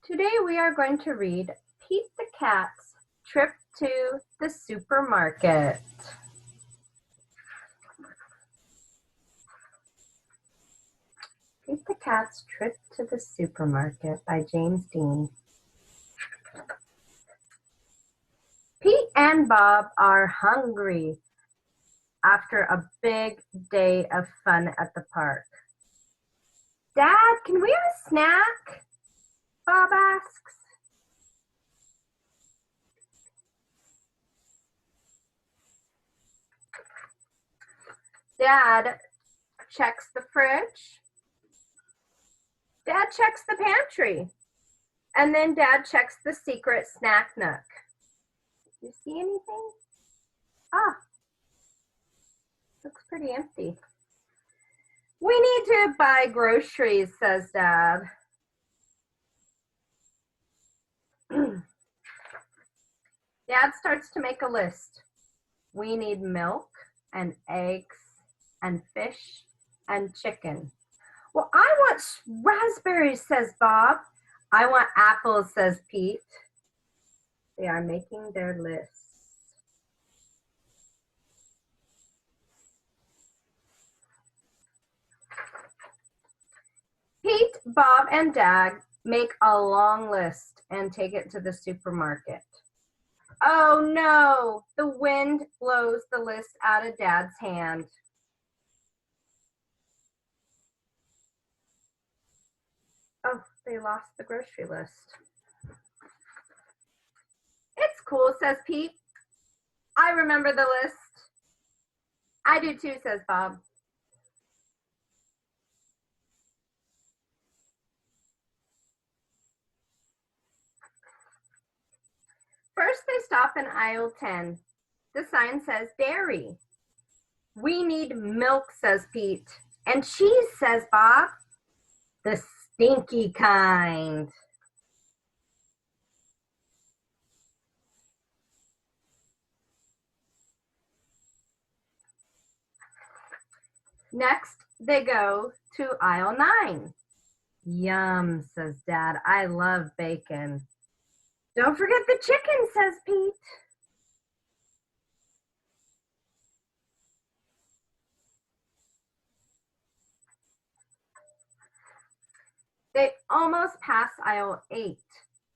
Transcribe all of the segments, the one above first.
Today we are going to read Pete the Cat's Trip to the Supermarket. Pete the Cat's Trip to the Supermarket by James Dean. Pete and Bob are hungry after a big day of fun at the park. Dad, can we have a snack? Bob asks. Dad checks the fridge. Dad checks the pantry. And then Dad checks the secret snack nook. You see anything? Ah, looks pretty empty. We need to buy groceries, says Dad. Dad starts to make a list. We need milk and eggs and fish and chicken. Well, I want raspberries, says Bob. I want apples, says Pete. They are making their list. Pete, Bob, and Dad make a long list and take it to the supermarket. Oh no, the wind blows the list out of Dad's hand. Oh, they lost the grocery list. It's cool, says Pete. I remember the list. I do too, says Bob. First, they stop in aisle 10. The sign says dairy. We need milk, says Pete. And cheese, says Bob. The stinky kind. Next, they go to aisle 9. Yum, says Dad. I love bacon. Don't forget the chicken, says Pete. They almost pass aisle 8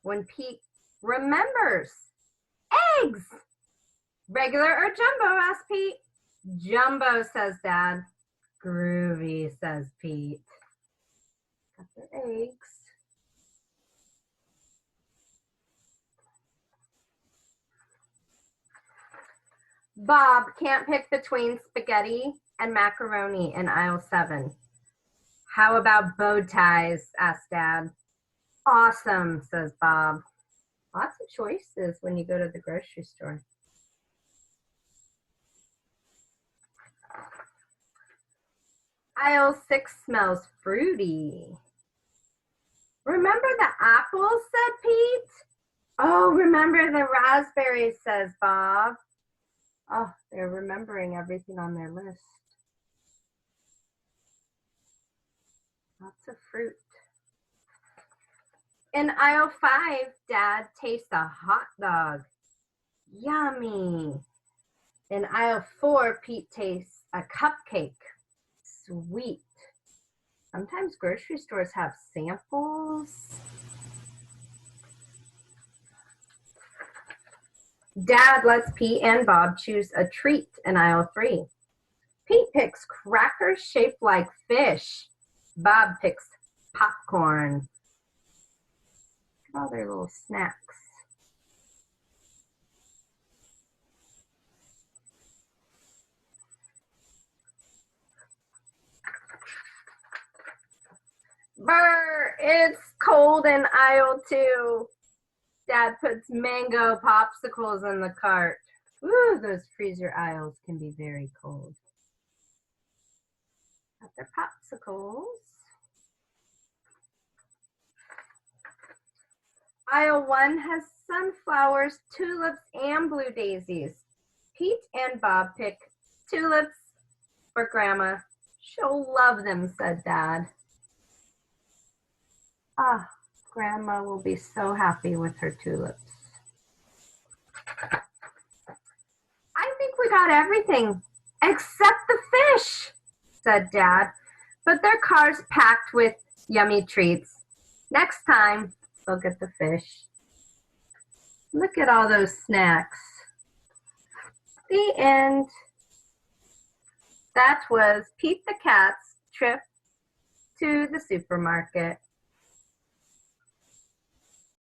when Pete remembers. Eggs! Regular or jumbo, asks Pete. Jumbo, says Dad. Groovy, says Pete. Got their eggs. Bob can't pick between spaghetti and macaroni in aisle 7. How about bow ties, asks Dad. Awesome, says Bob. Lots of choices when you go to the grocery store. Aisle 6 smells fruity. Remember the apples, said Pete. Oh, remember the raspberries, says Bob. Oh, they're remembering everything on their list. Lots of fruit. In aisle 5, Dad tastes a hot dog. Yummy. In aisle 4, Pete tastes a cupcake. Sweet. Sometimes grocery stores have samples. Dad lets Pete and Bob choose a treat in aisle 3. Pete picks crackers shaped like fish. Bob picks popcorn. Look at all their little snacks. Brr, it's cold in aisle 2. Dad puts mango popsicles in the cart. Ooh, those freezer aisles can be very cold. Got their popsicles. Aisle 1 has sunflowers, tulips, and blue daisies. Pete and Bob pick tulips for Grandma. She'll love them, said Dad. Ah, Grandma will be so happy with her tulips. I think we got everything except the fish, said Dad. But their car's packed with yummy treats. Next time, they'll get the fish. Look at all those snacks. The end. That was Pete the Cat's trip to the supermarket.